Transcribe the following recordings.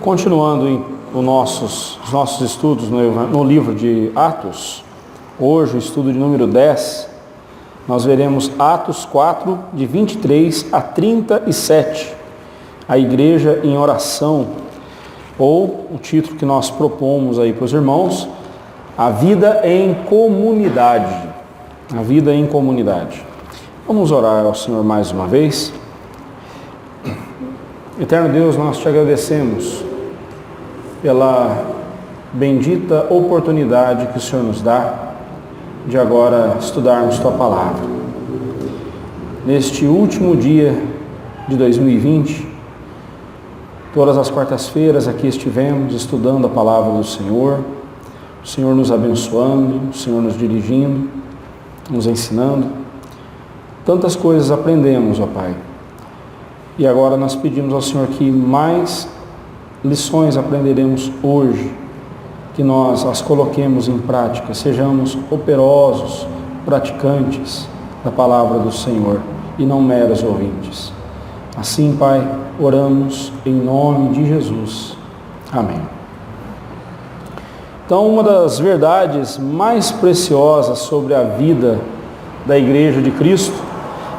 Continuando os nossos estudos no livro de Atos, hoje o estudo de número 10, nós veremos Atos 4, de 23 a 37, a igreja em oração, ou o título que nós propomos aí para os irmãos, a vida em comunidade. A vida em comunidade. Vamos orar ao Senhor mais uma vez. Eterno Deus, nós te agradecemos pela bendita oportunidade que o Senhor nos dá de agora estudarmos Tua Palavra. Neste último dia de 2020, todas as quartas-feiras aqui estivemos estudando a Palavra do Senhor, o Senhor nos abençoando, o Senhor nos dirigindo, nos ensinando. Tantas coisas aprendemos, ó Pai. E agora nós pedimos ao Senhor que mais lições aprenderemos hoje, que nós as coloquemos em prática, sejamos operosos, praticantes da palavra do Senhor e não meros ouvintes. Assim, Pai, oramos em nome de Jesus. Amém. Então, uma das verdades mais preciosas sobre a vida da Igreja de Cristo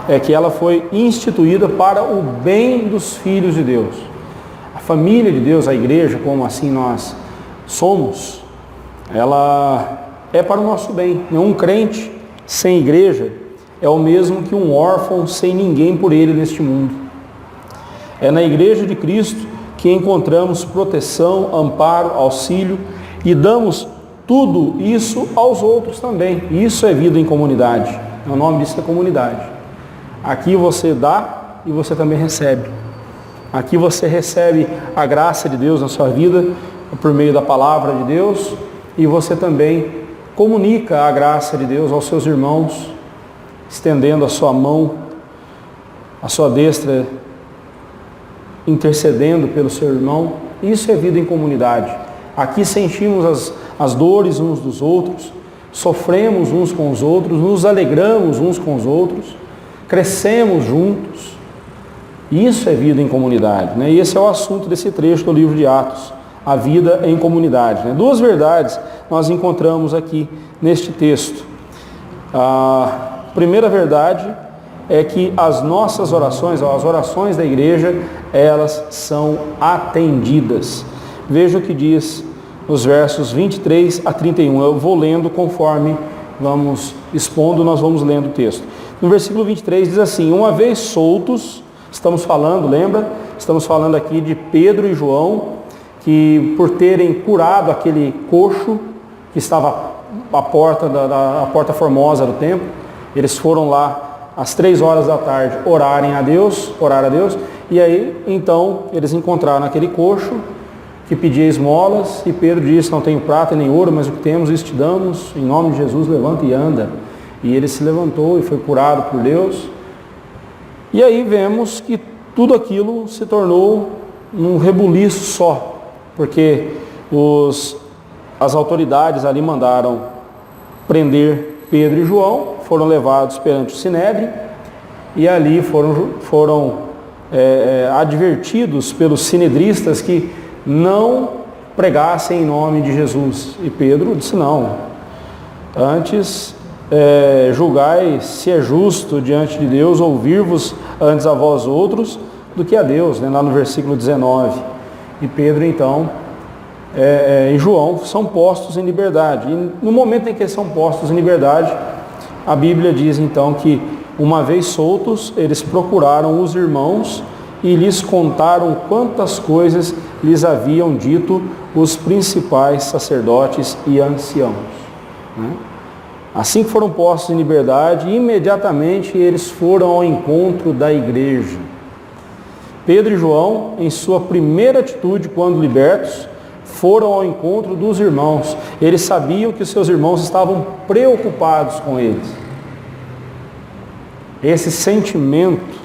é que ela foi instituída para o bem dos filhos de Deus. A família de Deus, a igreja, como assim nós somos, ela é para o nosso bem. Um crente sem igreja é o mesmo que um órfão sem ninguém por ele neste mundo. É na Igreja de Cristo que encontramos proteção, amparo, auxílio e damos tudo isso aos outros também. Isso é vida em comunidade. O nome disso é comunidade. Aqui você dá e você também recebe. Aqui você recebe a graça de Deus na sua vida por meio da palavra de Deus e você também comunica a graça de Deus aos seus irmãos, estendendo a sua mão, a sua destra, intercedendo pelo seu irmão. Isso é vida em comunidade. Aqui sentimos as dores uns dos outros, sofremos uns com os outros, nos alegramos uns com os outros, crescemos juntos. Isso é vida em comunidade, né? E esse é o assunto desse trecho do livro de Atos, a vida em comunidade, né? Duas verdades nós encontramos aqui neste texto. A primeira verdade é que as nossas orações, as orações da igreja, elas são atendidas. Veja o que diz nos versos 23 a 31. Eu vou lendo conforme vamos expondo, nós vamos lendo o texto. No versículo 23 diz assim: uma vez soltos, estamos falando, lembra? Estamos falando aqui de Pedro e João, que por terem curado aquele coxo que estava à porta a porta formosa do templo, eles foram lá às 3 horas da tarde orar a Deus, e aí então eles encontraram aquele coxo que pedia esmolas, e Pedro disse: não tenho prata nem ouro, mas o que temos isso te damos, em nome de Jesus levanta e anda. E ele se levantou e foi curado por Deus. E aí vemos que tudo aquilo se tornou um rebuliço só, porque as autoridades ali mandaram prender Pedro e João, foram levados perante o Sinédrio, e ali foram advertidos pelos sinedristas que não pregassem em nome de Jesus. E Pedro disse: não, antes julgai se é justo diante de Deus ouvir-vos antes a vós outros do que a Deus, né? Lá no versículo 19. E Pedro então e João são postos em liberdade. E no momento em que são postos em liberdade, a Bíblia diz então que, uma vez soltos, eles procuraram os irmãos e lhes contaram quantas coisas lhes haviam dito os principais sacerdotes e anciãos, né? Assim que foram postos em liberdade, imediatamente eles foram ao encontro da igreja. Pedro e João, em sua primeira atitude quando libertos, foram ao encontro dos irmãos. Eles sabiam que os seus irmãos estavam preocupados com eles. Esse sentimento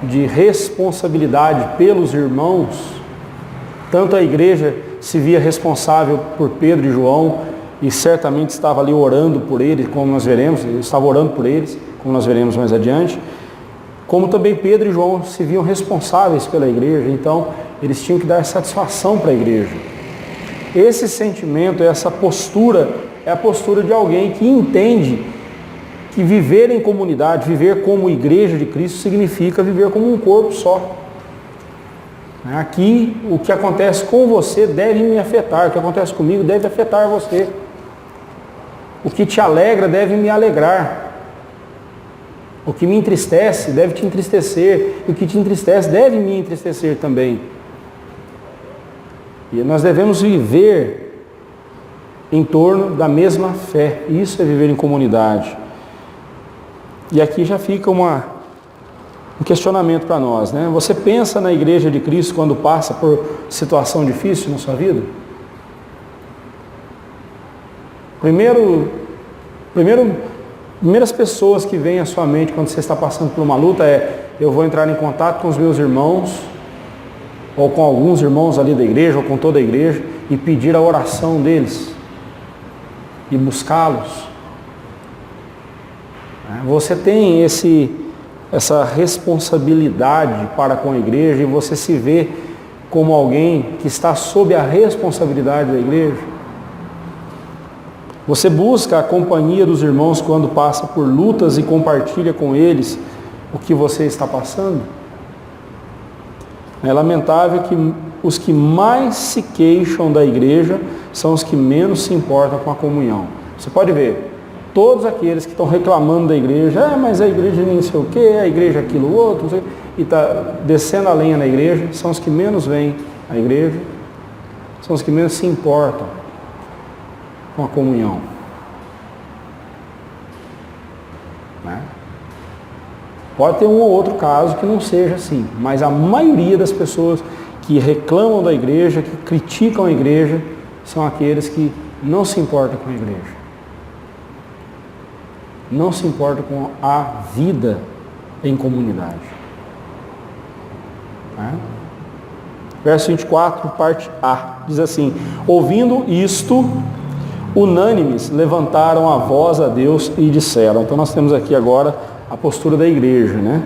de responsabilidade pelos irmãos, tanto a igreja se via responsável por Pedro e João, e certamente estava ali orando por eles, como nós veremos, estava orando por eles, como nós veremos mais adiante, Como também Pedro e João se viam responsáveis pela igreja, então eles tinham que dar satisfação para a igreja. Esse sentimento, essa postura, é a postura de alguém que entende que viver em comunidade, viver como igreja de Cristo, significa viver como um corpo só. Aqui, o que acontece com você deve me afetar, o que acontece comigo deve afetar você. O que te alegra deve me alegrar. O que me entristece deve te entristecer, e o que te entristece deve me entristecer também. E nós devemos viver em torno da mesma fé. Isso é viver em comunidade. E aqui já fica um questionamento para nós, né? Você pensa na igreja de Cristo quando passa por situação difícil na sua vida? Primeiras pessoas que vêm à sua mente quando você está passando por uma luta eu vou entrar em contato com os meus irmãos, ou com alguns irmãos ali da igreja, ou com toda a igreja, e pedir a oração deles, e buscá-los. Você tem essa responsabilidade para com a igreja, e você se vê como alguém que está sob a responsabilidade da igreja. Você busca a companhia dos irmãos quando passa por lutas e compartilha com eles o que você está passando. É lamentável que os que mais se queixam da igreja são os que menos se importam com a comunhão. Você pode ver, todos aqueles que estão reclamando da igreja, mas a igreja nem sei o que, a igreja aquilo outro, e está descendo a lenha na igreja, são os que menos vêm à igreja, são os que menos se importam com a comunhão. Pode ter um ou outro caso que não seja assim, mas a maioria das pessoas que reclamam da igreja, que criticam a igreja, são aqueles que não se importam com a igreja. Não se importam com a vida em comunidade. Verso 24, parte A, diz assim: ouvindo isto, unânimes levantaram a voz a Deus e disseram. Então nós temos aqui agora a postura da igreja, né?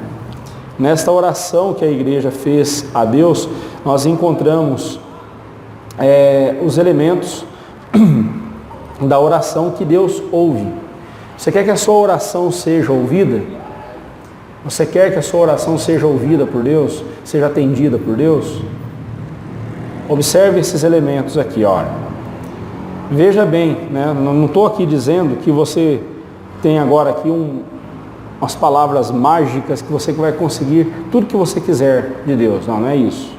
Nesta oração que a igreja fez a Deus, nós encontramos os elementos da oração que Deus ouve. Você quer que a sua oração seja ouvida? Você quer que a sua oração seja ouvida por Deus? Seja atendida por Deus? Observe esses elementos aqui, olha. Veja bem, né? Não estou aqui dizendo que você tem agora aqui umas palavras mágicas que você vai conseguir tudo que você quiser de Deus. Não é isso.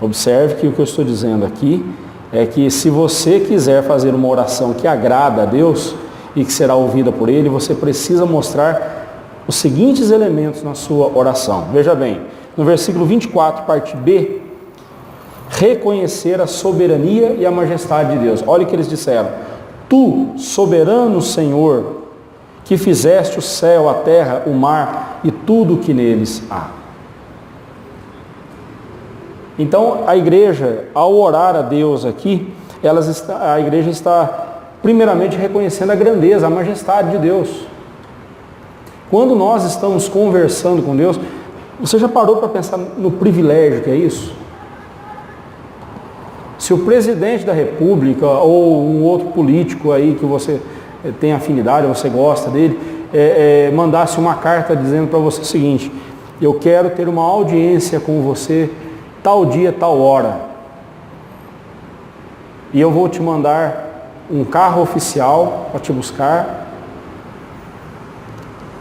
Observe que o que eu estou dizendo aqui é que se você quiser fazer uma oração que agrada a Deus e que será ouvida por Ele, você precisa mostrar os seguintes elementos na sua oração. Veja bem, no versículo 24, parte B, reconhecer a soberania e a majestade de Deus. Olha o que eles disseram: Tu, soberano Senhor, que fizeste o céu, a terra, o mar e tudo o que neles há. Então, a igreja, ao orar a Deus aqui, a igreja está primeiramente reconhecendo a grandeza, a majestade de Deus. Quando nós estamos conversando com Deus, você já parou para pensar no privilégio que é isso? Se o presidente da República ou um outro político aí que você tem afinidade, você gosta dele, mandasse uma carta dizendo para você o seguinte: eu quero ter uma audiência com você tal dia, tal hora, e eu vou te mandar um carro oficial para te buscar,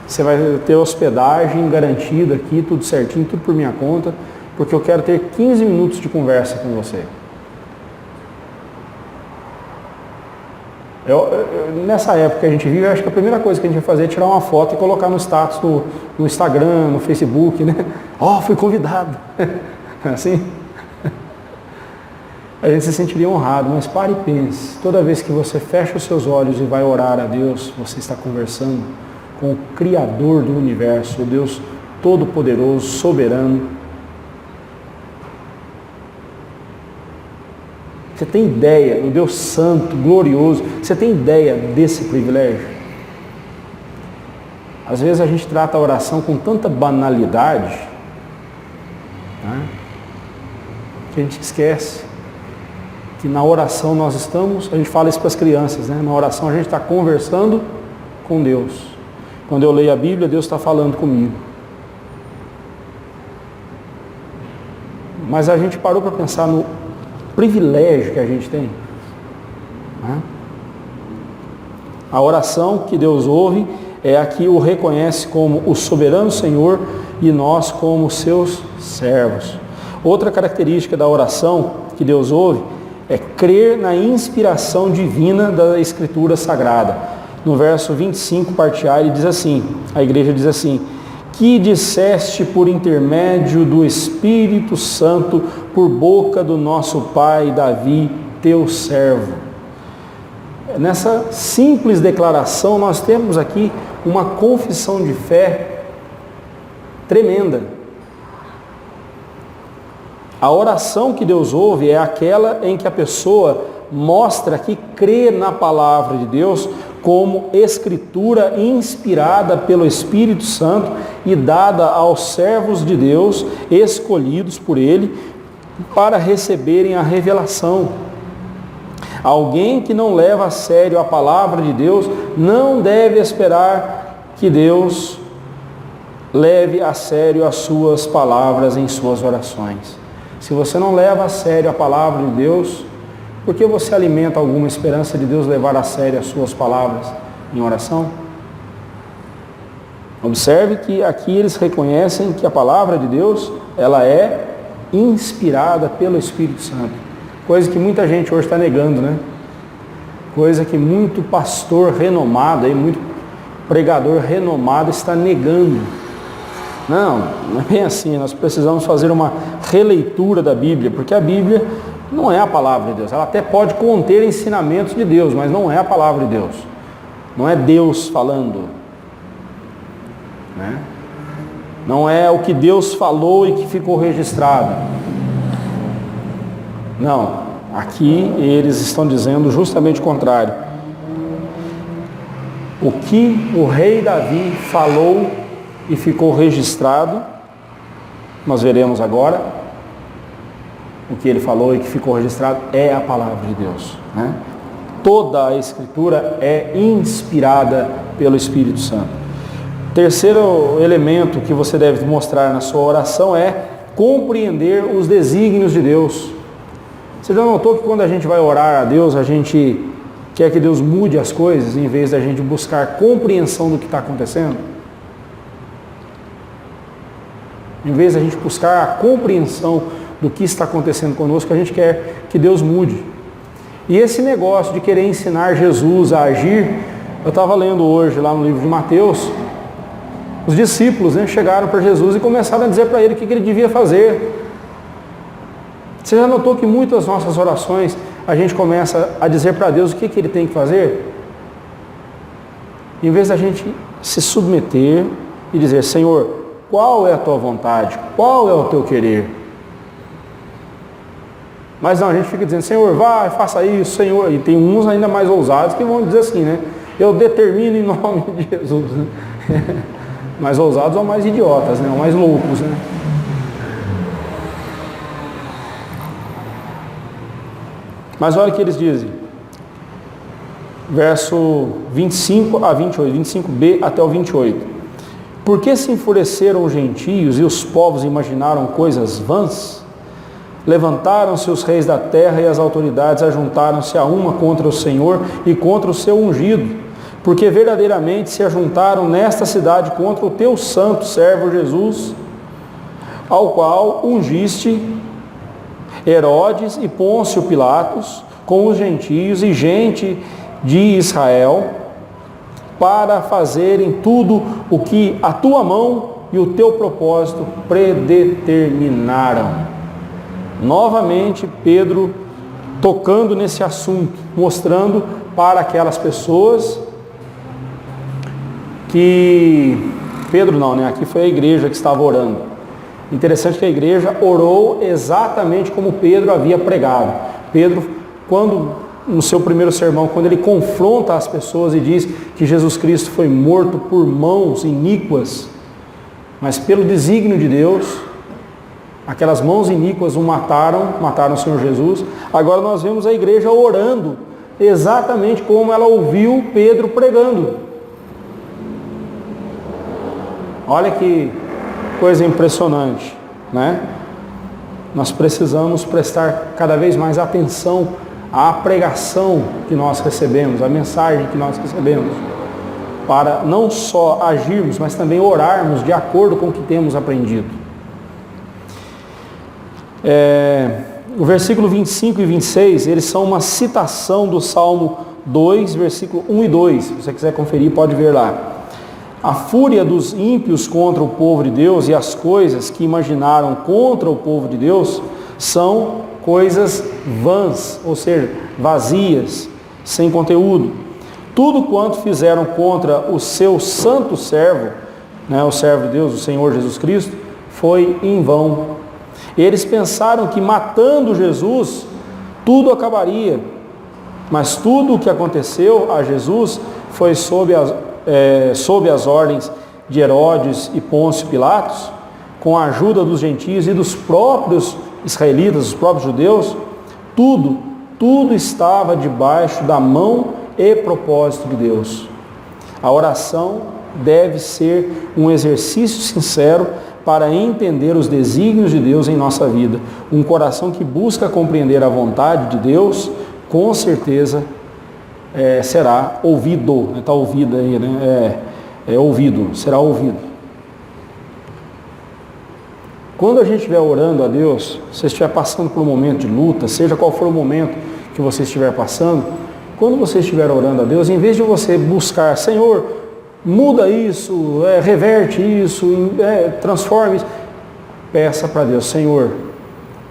você vai ter hospedagem garantida aqui, tudo certinho, tudo por minha conta, porque eu quero ter 15 minutos de conversa com você. Nessa época que a gente vive, eu acho que a primeira coisa que a gente vai fazer é tirar uma foto e colocar no status no Instagram, no Facebook, né? Fui convidado. Assim, a gente se sentiria honrado, mas pare e pense. Toda vez que você fecha os seus olhos e vai orar a Deus, você está conversando com o Criador do universo, o Deus Todo-Poderoso, Soberano. Você tem ideia do Deus Santo, glorioso? Você tem ideia desse privilégio? Às vezes a gente trata a oração com tanta banalidade, né, que a gente esquece que na oração nós estamos, a gente fala isso para as crianças, né? Na oração a gente está conversando com Deus. Quando eu leio a Bíblia, Deus está falando comigo. Mas a gente parou para pensar no privilégio que a gente tem, né? A oração que Deus ouve é a que o reconhece como o soberano Senhor e nós como seus servos. Outra característica da oração que Deus ouve é crer na inspiração divina da Escritura Sagrada. No verso 25, parte A, ele diz assim, a igreja diz assim: que disseste por intermédio do Espírito Santo por boca do nosso pai Davi, teu servo. Nessa simples declaração nós temos aqui uma confissão de fé tremenda. A oração que Deus ouve é aquela em que a pessoa mostra que crê na palavra de Deus como escritura inspirada pelo Espírito Santo e dada aos servos de Deus, escolhidos por Ele, para receberem a revelação. Alguém que não leva a sério a palavra de Deus não deve esperar que Deus leve a sério as suas palavras em suas orações. Se você não leva a sério a palavra de Deus, por que você alimenta alguma esperança de Deus levar a sério as suas palavras em oração? Observe que aqui eles reconhecem que a palavra de Deus, ela é inspirada pelo Espírito Santo. Coisa que muita gente hoje está negando, né? Coisa que muito pastor renomado, muito pregador renomado está negando. Não é bem assim. Nós precisamos fazer uma releitura da Bíblia, porque a Bíblia não é a palavra de Deus. Ela até pode conter ensinamentos de Deus, mas não é a palavra de Deus. Não é Deus falando, né? Não é o que Deus falou e que ficou registrado. Não, aqui eles estão dizendo justamente o contrário. O que o rei Davi falou e ficou registrado, nós veremos agora, o que ele falou e que ficou registrado é a palavra de Deus, né? Toda a Escritura é inspirada pelo Espírito Santo. Terceiro elemento que você deve mostrar na sua oração é compreender os desígnios de Deus. Você já notou que quando a gente vai orar a Deus, a gente quer que Deus mude as coisas, em vez da gente buscar compreensão do que está acontecendo? Em vez da gente buscar a compreensão do que está acontecendo conosco, a gente quer que Deus mude. E esse negócio de querer ensinar Jesus a agir, eu estava lendo hoje lá no livro de Mateus, os discípulos, né, chegaram para Jesus e começaram a dizer para ele o que ele devia fazer. Você já notou que muitas nossas orações a gente começa a dizer para Deus o que ele tem que fazer? Em vez da gente se submeter e dizer: Senhor, qual é a tua vontade? Qual é o teu querer? Mas não, a gente fica dizendo: Senhor, vai, faça isso, Senhor. E tem uns ainda mais ousados que vão dizer assim, né? Eu determino em nome de Jesus. Né? Mais ousados ou mais idiotas, né? Ou mais loucos, né? Mas olha o que eles dizem. Verso 25 a 28, 25b até o 28. Por que se enfureceram os gentios e os povos imaginaram coisas vãs? Levantaram-se os reis da terra e as autoridades ajuntaram-se a uma contra o Senhor e contra o seu ungido, porque verdadeiramente se ajuntaram nesta cidade contra o teu santo servo Jesus, ao qual ungiste Herodes e Pôncio Pilatos, com os gentios e gente de Israel, para fazerem tudo o que a tua mão e o teu propósito predeterminaram. Novamente, Pedro tocando nesse assunto, mostrando para aquelas pessoas que... Pedro não, né? Aqui foi a igreja que estava orando. Interessante que a igreja orou exatamente como Pedro havia pregado. Pedro, quando no seu primeiro sermão, quando ele confronta as pessoas e diz que Jesus Cristo foi morto por mãos iníquas, mas pelo desígnio de Deus, aquelas mãos iníquas o mataram o Senhor Jesus. Agora nós vemos a igreja orando exatamente como ela ouviu Pedro pregando. Olha que coisa impressionante, né? Nós precisamos prestar cada vez mais atenção à pregação que nós recebemos, à mensagem que nós recebemos, para não só agirmos, mas também orarmos de acordo com o que temos aprendido. O versículo 25 e 26, eles são uma citação do Salmo 2, versículo 1 e 2. Se você quiser conferir, pode ver lá. A fúria dos ímpios contra o povo de Deus e as coisas que imaginaram contra o povo de Deus são coisas vãs, ou seja, vazias, sem conteúdo. Tudo quanto fizeram contra o seu santo servo, né, o servo de Deus, o Senhor Jesus Cristo, foi em vão. Eles pensaram que matando Jesus, tudo acabaria. Mas tudo o que aconteceu a Jesus foi sob as ordens de Herodes e Pôncio Pilatos, com a ajuda dos gentios e dos próprios israelitas, dos próprios judeus. Tudo estava debaixo da mão e propósito de Deus. A oração deve ser um exercício sincero para entender os desígnios de Deus em nossa vida. Um coração que busca compreender a vontade de Deus, com certeza será ouvido. Está ouvido aí, né? Ouvido, será ouvido. Quando a gente estiver orando a Deus, se você estiver passando por um momento de luta, seja qual for o momento que você estiver passando, quando você estiver orando a Deus, em vez de você buscar, Senhor, muda isso, reverte isso, transforme isso, peça para Deus, Senhor,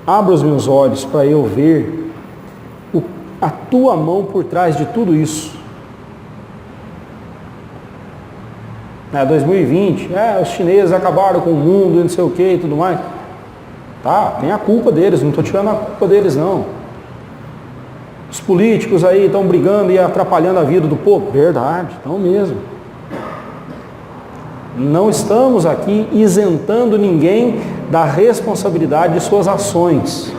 abra os meus olhos para eu ver a tua mão por trás de tudo isso. 2020, os chineses acabaram com o mundo, não sei o que e tudo mais. Tá, tem a culpa deles, não estou tirando a culpa deles não. Os políticos aí estão brigando e atrapalhando a vida do povo. Verdade, estão mesmo. Não estamos aqui isentando ninguém da responsabilidade de suas ações.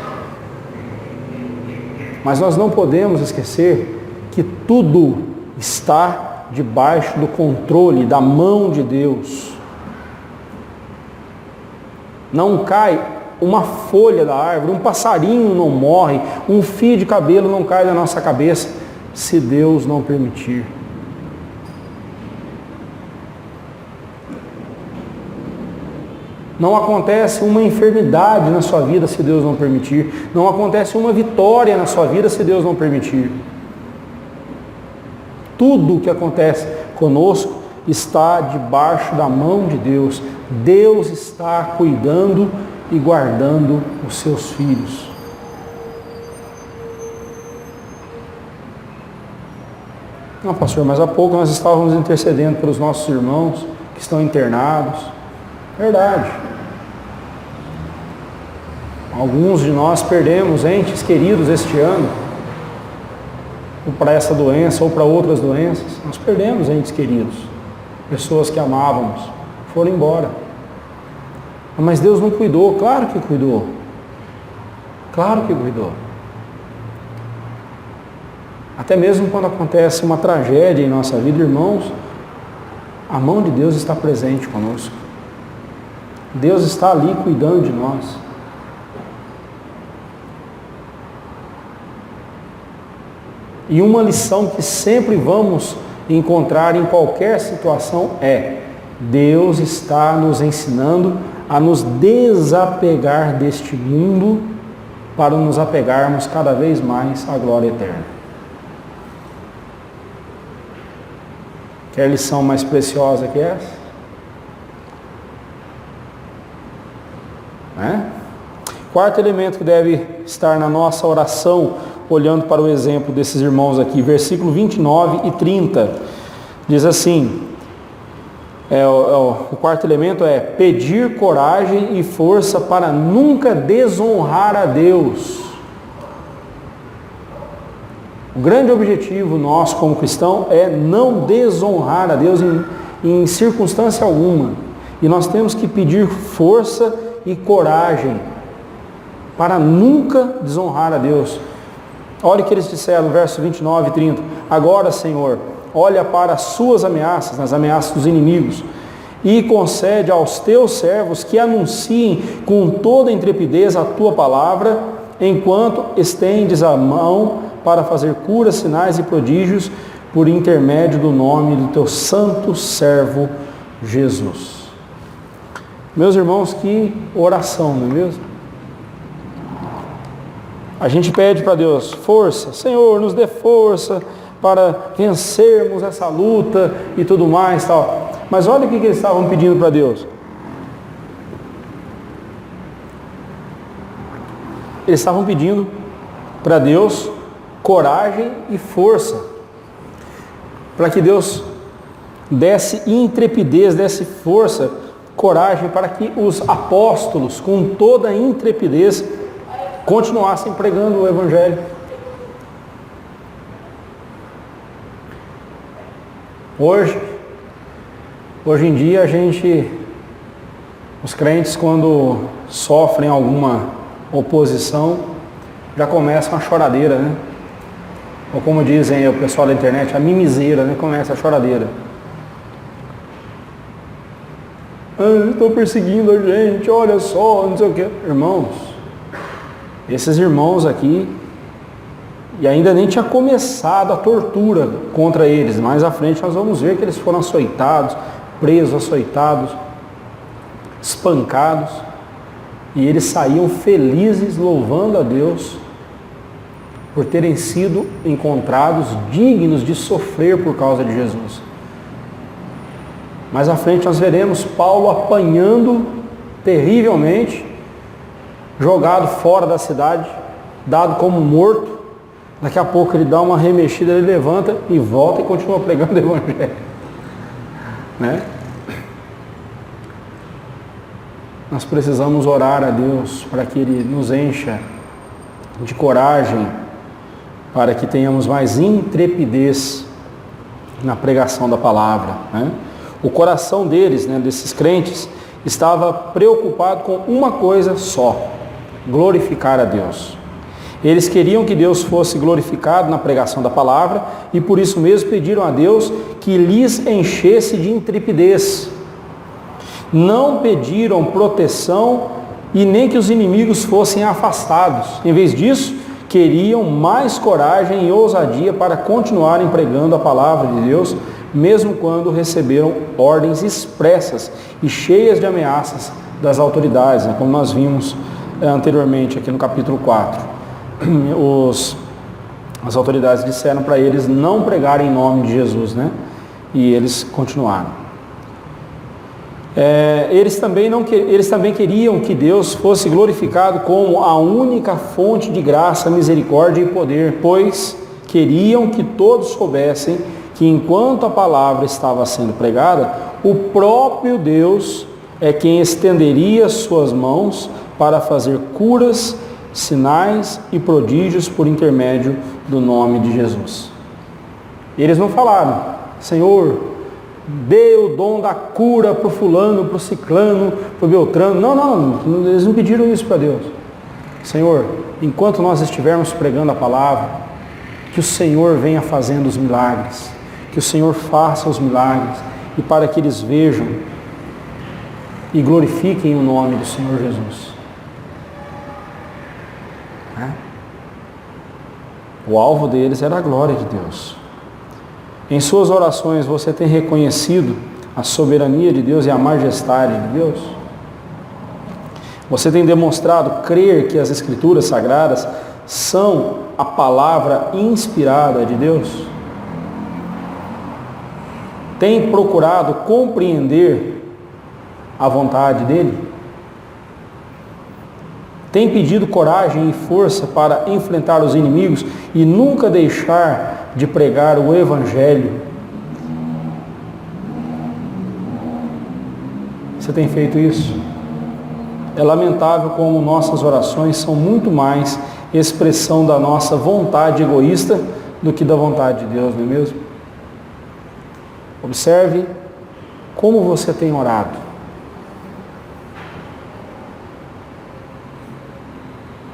Mas nós não podemos esquecer que tudo está debaixo do controle, da mão de Deus. Não cai uma folha da árvore, um passarinho não morre, um fio de cabelo não cai da nossa cabeça, se Deus não permitir. Não acontece uma enfermidade na sua vida se Deus não permitir. Não acontece uma vitória na sua vida se Deus não permitir. Tudo o que acontece conosco está debaixo da mão de Deus. Deus está cuidando e guardando os seus filhos. Não, pastor, mas há pouco nós estávamos intercedendo pelos nossos irmãos que estão internados. Verdade. Alguns de nós perdemos entes queridos este ano, ou para essa doença, ou para outras doenças. Nós perdemos entes queridos, pessoas que amávamos, foram embora. Mas Deus não cuidou, claro que cuidou. Claro que cuidou. Até mesmo quando acontece uma tragédia em nossa vida, irmãos, a mão de Deus está presente conosco. Deus está ali cuidando de nós. E uma lição que sempre vamos encontrar em qualquer situação é: Deus está nos ensinando a nos desapegar deste mundo para nos apegarmos cada vez mais à glória eterna. Quer lição mais preciosa que essa? Quarto elemento que deve estar na nossa oração, olhando para o exemplo desses irmãos aqui, versículo 29 e 30, diz assim, o quarto elemento é pedir coragem e força para nunca desonrar a Deus. O grande objetivo nosso como cristão é não desonrar a Deus em circunstância alguma. E nós temos que pedir força e coragem para nunca desonrar a Deus. Olha o que eles disseram, verso 29 e 30. Agora, Senhor, olha para as suas ameaças, nas ameaças dos inimigos, e concede aos teus servos que anunciem com toda intrepidez a tua palavra, enquanto estendes a mão para fazer curas, sinais e prodígios por intermédio do nome do teu santo servo Jesus. Meus irmãos, que oração, não é mesmo? A gente pede para Deus força, Senhor, nos dê força para vencermos essa luta e tudo mais, tal. Mas olha o que eles estavam pedindo para Deus. Eles estavam pedindo para Deus coragem e força, para que Deus desse intrepidez, desse força, coragem, para que os apóstolos, com toda a intrepidez, continuassem pregando o Evangelho. Hoje em dia os crentes, quando sofrem alguma oposição, já começam a choradeira, né? Ou como dizem o pessoal da internet, a mimiseira, né? Começa a choradeira. Estão perseguindo a gente, olha só, não sei o quê. Irmãos, esses irmãos aqui, e ainda nem tinha começado a tortura contra eles. Mais à frente nós vamos ver que eles foram açoitados, presos, açoitados, espancados, e eles saíam felizes louvando a Deus por terem sido encontrados dignos de sofrer por causa de Jesus. Mais à frente nós veremos Paulo apanhando terrivelmente, jogado fora da cidade, dado como morto. Daqui a pouco ele dá uma remexida, ele levanta e volta e continua pregando o Evangelho. Né? Nós precisamos orar a Deus para que Ele nos encha de coragem, para que tenhamos mais intrepidez na pregação da palavra. Né? O coração deles, né, desses crentes, estava preocupado com uma coisa só: glorificar a Deus. Eles queriam que Deus fosse glorificado na pregação da palavra e por isso mesmo pediram a Deus que lhes enchesse de intrepidez. Não pediram proteção e nem que os inimigos fossem afastados. Em vez disso, queriam mais coragem e ousadia para continuarem pregando a palavra de Deus, mesmo quando receberam ordens expressas e cheias de ameaças das autoridades, né? Como nós vimos anteriormente aqui no capítulo 4. As autoridades disseram para eles não pregarem em nome de Jesus, né? E eles continuaram. Eles também queriam que Deus fosse glorificado como a única fonte de graça, misericórdia e poder, pois queriam que todos soubessem que enquanto a palavra estava sendo pregada, o próprio Deus é quem estenderia suas mãos para fazer curas, sinais e prodígios por intermédio do nome de Jesus. Eles não falaram: Senhor, dê o dom da cura para o fulano, para o ciclano, para o beltrano. Não, eles não pediram isso para Deus. Senhor, enquanto nós estivermos pregando a palavra, que o Senhor venha fazendo os milagres, que o Senhor faça os milagres, e para que eles vejam e glorifiquem o nome do Senhor Jesus. O alvo deles era a glória de Deus. Em suas orações você tem reconhecido a soberania de Deus e a majestade de Deus? Você tem demonstrado crer que as Escrituras Sagradas são a palavra inspirada de Deus? Tem procurado compreender a vontade dEle? Tem pedido coragem e força para enfrentar os inimigos e nunca deixar de pregar o Evangelho? Você tem feito isso? É lamentável como nossas orações são muito mais expressão da nossa vontade egoísta do que da vontade de Deus, não é mesmo? Observe como você tem orado.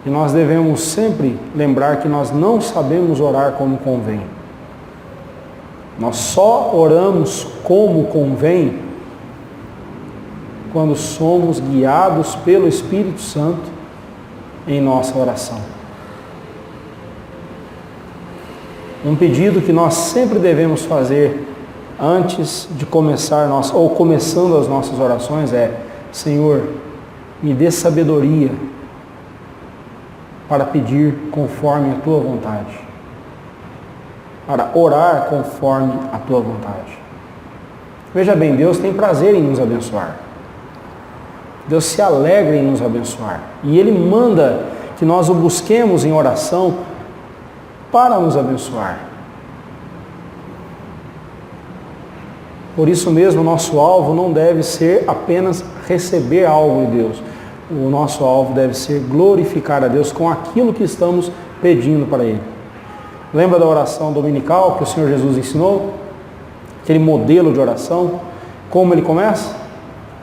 E nós devemos sempre lembrar que nós não sabemos orar como convém. Nós só oramos como convém quando somos guiados pelo Espírito Santo em nossa oração. Um pedido que nós sempre devemos fazer antes de começar ou começando as nossas orações é: Senhor, me dê sabedoria para pedir conforme a Tua vontade, para orar conforme a Tua vontade. Veja bem, Deus tem prazer em nos abençoar. Deus se alegra em nos abençoar. E Ele manda que nós o busquemos em oração para nos abençoar. Por isso mesmo, nosso alvo não deve ser apenas receber algo de Deus. O nosso alvo deve ser glorificar a Deus com aquilo que estamos pedindo para Ele. Lembra da oração dominical que o Senhor Jesus ensinou? Aquele modelo de oração. Como ele começa?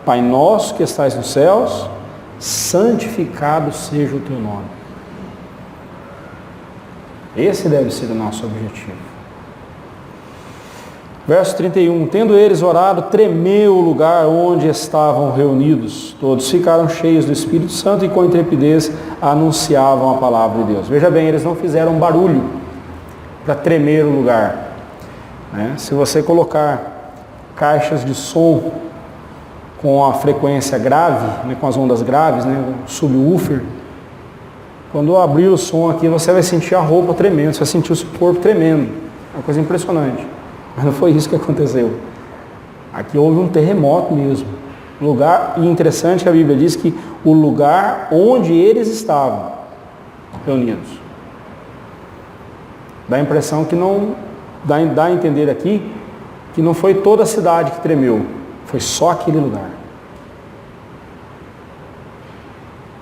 Pai nosso que estais nos céus, santificado seja o teu nome. Esse deve ser o nosso objetivo. Verso 31. Tendo eles orado, tremeu o lugar onde estavam reunidos. Todos ficaram cheios do Espírito Santo e com intrepidez anunciavam a palavra de Deus. Veja bem, eles não fizeram barulho para tremer o lugar. Se você colocar caixas de som com a frequência grave, com as ondas graves, o subwoofer, quando eu abrir o som aqui, você vai sentir a roupa tremendo, você vai sentir o seu corpo tremendo. É uma coisa impressionante. Mas não foi isso que aconteceu. Aqui houve um terremoto mesmo. Lugar, e interessante que a Bíblia diz que o lugar onde eles estavam reunidos. Dá a impressão que não, dá a entender aqui, que não foi toda a cidade que tremeu. Foi só aquele lugar.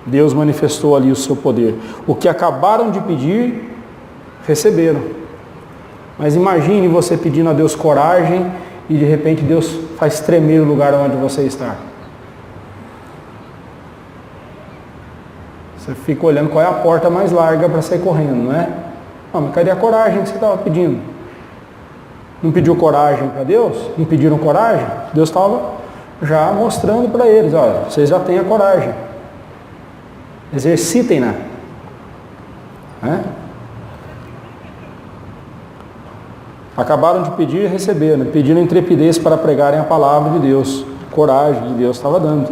Deus manifestou ali o seu poder. O que acabaram de pedir, receberam. Mas imagine você pedindo a Deus coragem e de repente Deus faz tremer o lugar onde você está. Você fica olhando qual é a porta mais larga para sair correndo, não é? Não, mas cadê a coragem que você estava pedindo? Não pediu coragem para Deus? Não pediram coragem? Deus estava já mostrando para eles: olha, vocês já têm a coragem. Exercitem-na. Acabaram de pedir e receberam. Pediram intrepidez para pregarem a palavra de Deus. Coragem que Deus estava dando.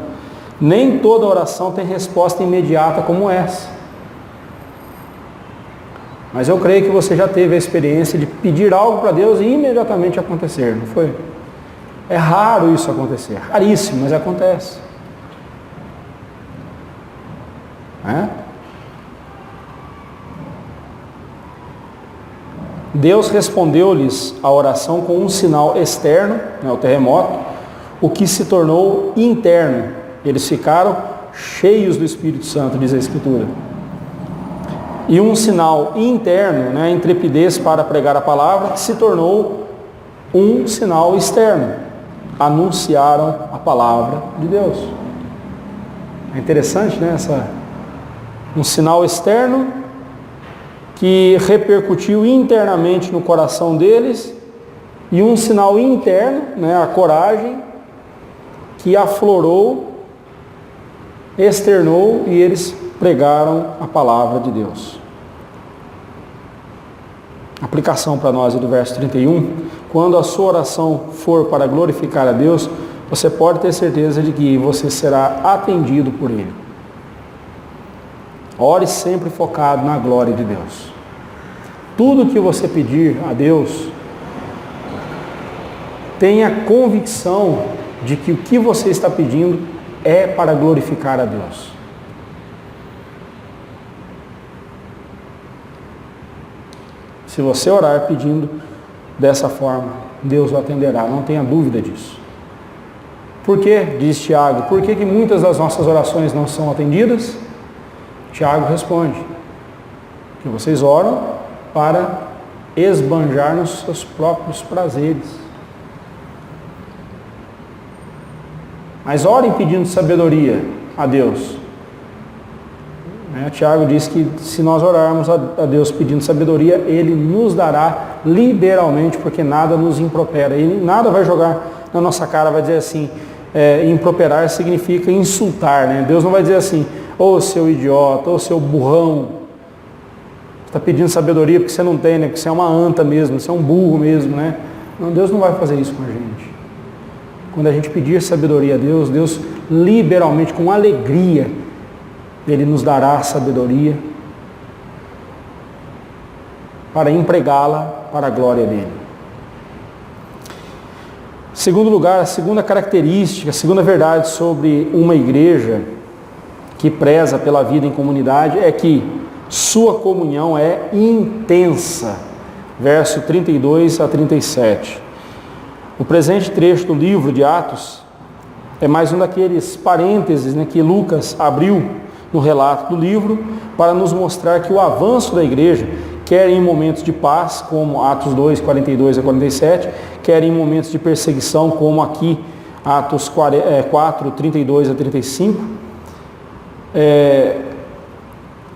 Nem toda oração tem resposta imediata como essa. Mas eu creio que você já teve a experiência de pedir algo para Deus e imediatamente acontecer, não foi? É raro isso acontecer, raríssimo, mas acontece. Deus respondeu-lhes a oração com um sinal externo, o terremoto, o que se tornou interno. Eles ficaram cheios do Espírito Santo, diz a Escritura. E um sinal interno, a intrepidez para pregar a palavra, se tornou um sinal externo. Anunciaram a palavra de Deus. É interessante, um sinal externo que repercutiu internamente no coração deles e um sinal interno, a coragem, que aflorou, externou e eles pregaram a palavra de Deus. Aplicação para nós do verso 31. Quando a sua oração for para glorificar a Deus, você pode ter certeza de que você será atendido por Ele. Ore sempre focado na glória de Deus. Tudo que você pedir a Deus, tenha convicção de que o que você está pedindo é para glorificar a Deus. Se você orar pedindo dessa forma, Deus o atenderá, não tenha dúvida disso. Por quê? Diz Tiago, por que muitas das nossas orações não são atendidas? Tiago responde, que vocês oram para esbanjar nos seus próprios prazeres. Mas orem pedindo sabedoria a Deus. Tiago diz que se nós orarmos a Deus pedindo sabedoria, Ele nos dará liberalmente, porque nada nos impropera. Ele nada vai jogar na nossa cara, vai dizer assim, improperar significa insultar, né? Deus não vai dizer assim, ô seu idiota, ô seu burrão, você está pedindo sabedoria porque você não tem, né? Porque você é uma anta mesmo, você é um burro mesmo, né? Não, Deus não vai fazer isso com a gente. Quando a gente pedir sabedoria a Deus, Deus liberalmente, com alegria, Ele nos dará sabedoria para empregá-la para a glória dEle. Segundo lugar, a segunda característica, a segunda verdade sobre uma igreja que preza pela vida em comunidade é que sua comunhão é intensa. Verso 32 a 37. O presente trecho do livro de Atos é mais um daqueles parênteses, né, que Lucas abriu no relato do livro para nos mostrar que o avanço da igreja, quer em momentos de paz, como Atos 2, 42 a 47, quer em momentos de perseguição, como aqui Atos 4, 32 a 35,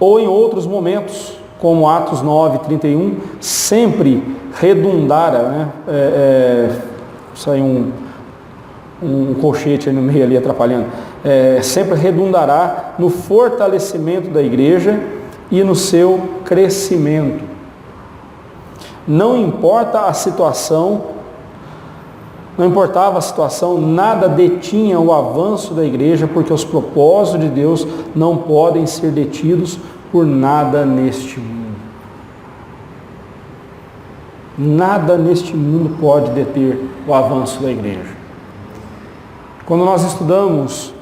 ou em outros momentos, como Atos 9, 31, sempre redundará, né? Saiu um colchete aí no meio ali atrapalhando, sempre redundará no fortalecimento da igreja e no seu crescimento. Não importava a situação, nada detinha o avanço da igreja, porque os propósitos de Deus não podem ser detidos por nada neste mundo. Nada neste mundo pode deter o avanço da igreja. Quando nós estudamos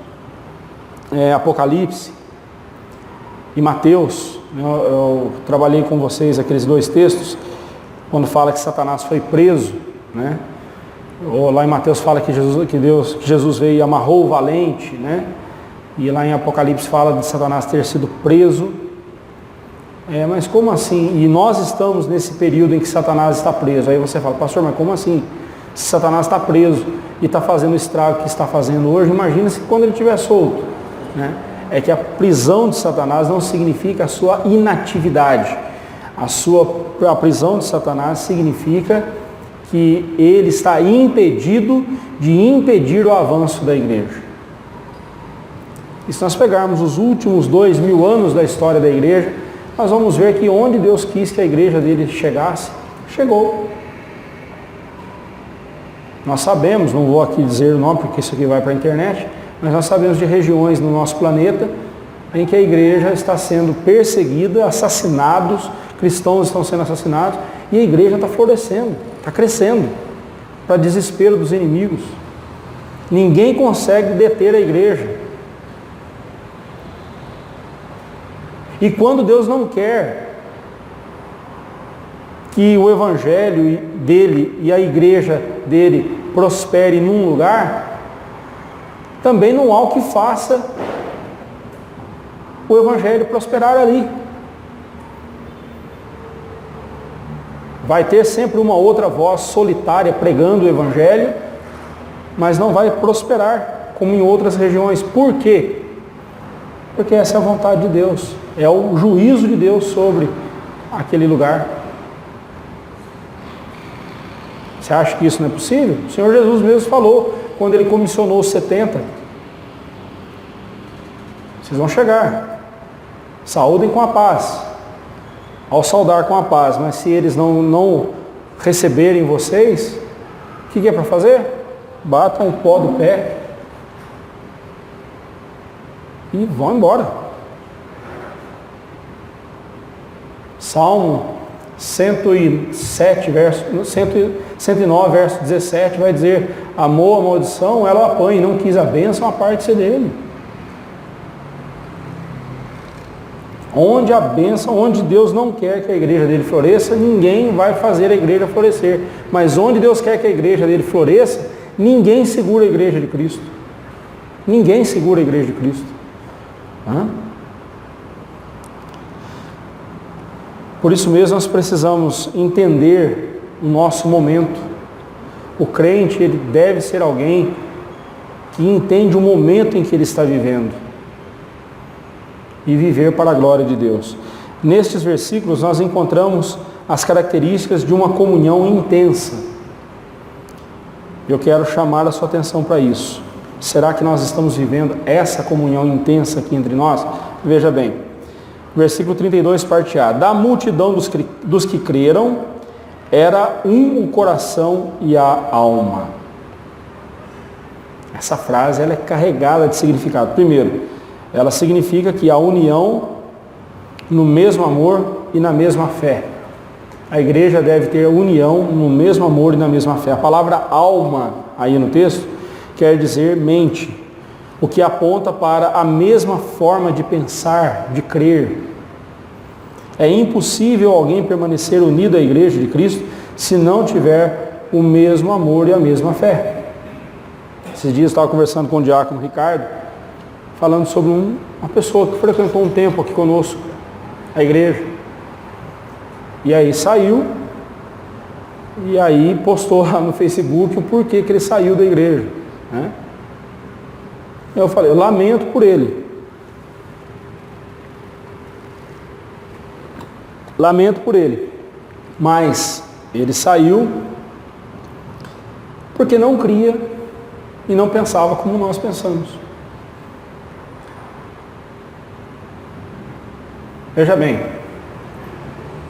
Apocalipse e Mateus, eu trabalhei com vocês aqueles dois textos, quando fala que Satanás foi preso, né? Ou lá em Mateus fala que Jesus veio e amarrou o valente, né? E lá em Apocalipse fala de Satanás ter sido preso. Mas como assim? E nós estamos nesse período em que Satanás está preso. Aí você fala, pastor, mas como assim? Se Satanás está preso e está fazendo o estrago que está fazendo hoje, imagina-se quando ele estiver solto, né? É que a prisão de Satanás não significa a sua inatividade. A prisão de Satanás significa que ele está impedido de impedir o avanço da igreja. E se nós pegarmos os últimos 2000 anos da história da igreja, nós vamos ver que onde Deus quis que a igreja dele chegasse, chegou. Nós sabemos, não vou aqui dizer o nome porque isso aqui vai para a internet, mas nós sabemos de regiões no nosso planeta em que a igreja está sendo perseguida, assassinados, cristãos estão sendo assassinados, e a igreja está florescendo, está crescendo, para desespero dos inimigos. Ninguém consegue deter a igreja. E quando Deus não quer que o evangelho dele e a igreja dele prospere num lugar, também não há o que faça o evangelho prosperar ali. Vai ter sempre uma outra voz solitária pregando o evangelho, mas não vai prosperar como em outras regiões. Por quê? Porque essa é a vontade de Deus. É o juízo de Deus sobre aquele lugar. Você acha que isso não é possível? O Senhor Jesus mesmo falou, quando Ele comissionou os 70. Vocês vão chegar. Saúdem com a paz. Ao saudar com a paz. Mas se eles não receberem vocês, o que é para fazer? Batam o pó do pé e vão embora. Salmo 109, verso 17, vai dizer, amou a maldição, ela o apanha, e não quis a bênção, a parte dele. Onde a bênção, onde Deus não quer que a igreja dele floresça, ninguém vai fazer a igreja florescer. Mas onde Deus quer que a igreja dele floresça, ninguém segura a igreja de Cristo. Ninguém segura a igreja de Cristo. Por isso mesmo nós precisamos entender o nosso momento. O crente, ele deve ser alguém que entende o momento em que ele está vivendo e viver para a glória de Deus. Nestes versículos nós encontramos as características de uma comunhão intensa. Eu quero chamar a sua atenção para isso. Será que nós estamos vivendo essa comunhão intensa aqui entre nós? Veja bem, versículo 32, parte A. Da multidão dos que creram, era um o coração e a alma. Essa frase ela é carregada de significado. Primeiro, ela significa que a união no mesmo amor e na mesma fé. A igreja deve ter união no mesmo amor e na mesma fé. A palavra alma, aí no texto, quer dizer mente, o que aponta para a mesma forma de pensar, de crer. É impossível alguém permanecer unido à igreja de Cristo se não tiver o mesmo amor e a mesma fé. Esses dias eu estava conversando com o diácono Ricardo, falando sobre uma pessoa que frequentou um tempo aqui conosco, a igreja. E aí saiu, e aí postou lá no Facebook o porquê que ele saiu da igreja. Né? Eu falei, eu lamento por ele. Lamento por ele. Mas ele saiu porque não cria e não pensava como nós pensamos. Veja bem,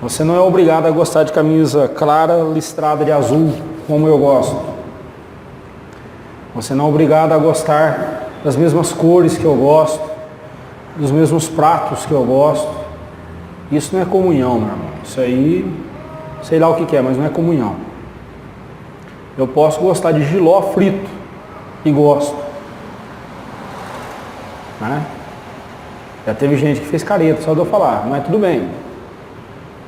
você não é obrigado a gostar de camisa clara listrada de azul, como eu gosto. Você não é obrigado a gostar das mesmas cores que eu gosto, dos mesmos pratos que eu gosto. Isso não é comunhão, meu irmão. Isso aí, sei lá o que é, mas não é comunhão. Eu posso gostar de jiló frito e gosto. Né? Já teve gente que fez careta, só de eu falar, mas tudo bem.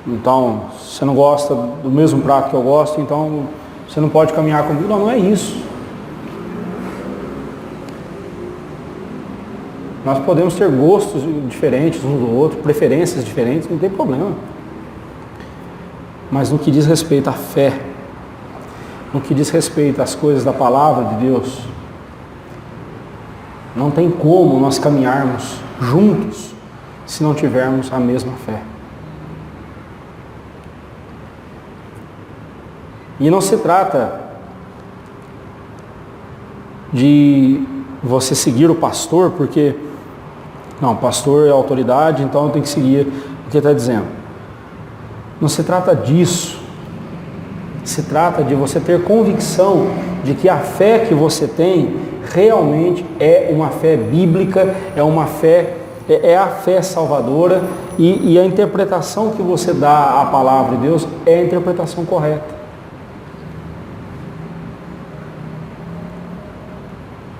Então, você não gosta do mesmo prato que eu gosto, então você não pode caminhar comigo. Não, não é isso. Nós podemos ter gostos diferentes uns do outro, preferências diferentes, não tem problema. Mas no que diz respeito à fé, no que diz respeito às coisas da palavra de Deus, não tem como nós caminharmos juntos se não tivermos a mesma fé. E não se trata de você seguir o pastor, porque, não, o pastor é autoridade, então eu tenho que seguir o que ele está dizendo. Não se trata disso. Se trata de você ter convicção de que a fé que você tem realmente é uma fé bíblica, é uma fé, é a fé salvadora e a interpretação que você dá à palavra de Deus é a interpretação correta.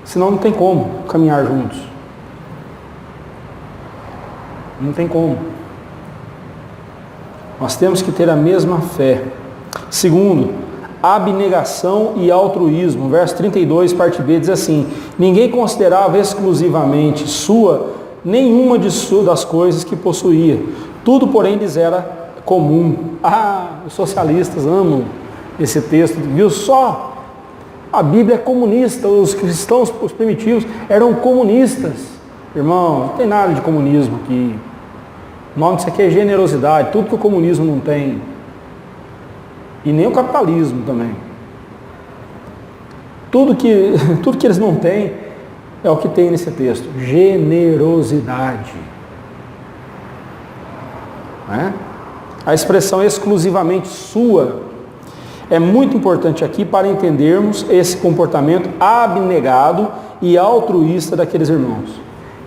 Senão não tem como caminhar juntos. Não tem como. Nós temos que ter a mesma fé. Segundo, abnegação e altruísmo. Verso 32, parte B, diz assim: ninguém considerava exclusivamente sua nenhuma das coisas que possuía. Tudo, porém, lhes era comum. Ah, os socialistas amam esse texto. Viu só? A Bíblia é comunista, os cristãos, os primitivos, eram comunistas. Irmão, não tem nada de comunismo aqui. O nome disso aqui é generosidade, tudo que o comunismo não tem. E nem o capitalismo também. Tudo que eles não têm é o que tem nesse texto. Generosidade. Né? A expressão exclusivamente sua é muito importante aqui para entendermos esse comportamento abnegado e altruísta daqueles irmãos.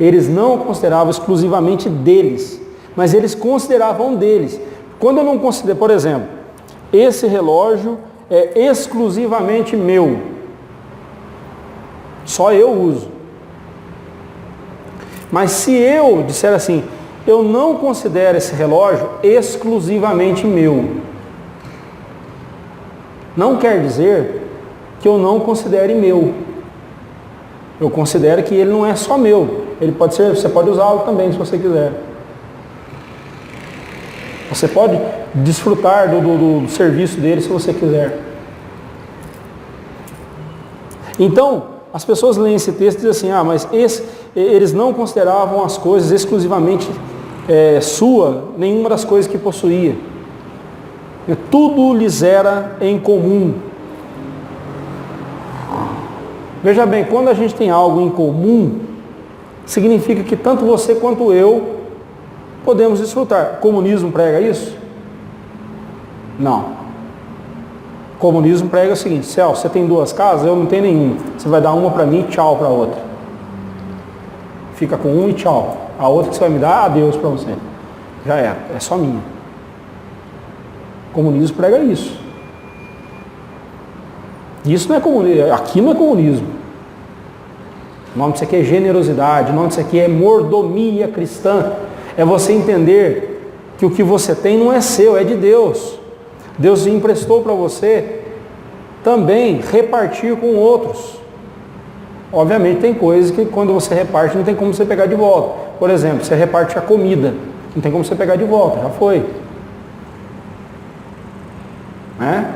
Eles não consideravam exclusivamente deles, mas eles consideravam deles. Quando eu não considero, por exemplo, esse relógio é exclusivamente meu, só eu uso. Mas se eu disser assim, eu não considero esse relógio exclusivamente meu, não quer dizer que eu não considere meu. Eu considero que ele não é só meu. Ele pode ser, você pode usá-lo também se você quiser. Você pode desfrutar do serviço dele se você quiser. Então, as pessoas leem esse texto e dizem assim, mas eles não consideravam as coisas exclusivamente sua, nenhuma das coisas que possuía. Tudo lhes era em comum. Veja bem, quando a gente tem algo em comum, significa que tanto você quanto eu podemos desfrutar. O comunismo prega isso? Não. O comunismo prega o seguinte, Celso, você tem 2 casas, eu não tenho nenhuma. Você vai dar uma para mim e tchau para a outra. Fica com um e tchau. A outra que você vai me dar, adeus para você. Já é só minha. O comunismo prega isso. Isso não é comunismo, aqui não é comunismo. O nome disso aqui é generosidade, o nome disso aqui é mordomia cristã. É você entender que o que você tem não é seu, é de Deus. Deus emprestou para você também repartir com outros. Obviamente tem coisas que quando você reparte não tem como você pegar de volta. Por exemplo, você reparte a comida, não tem como você pegar de volta, já foi. Né?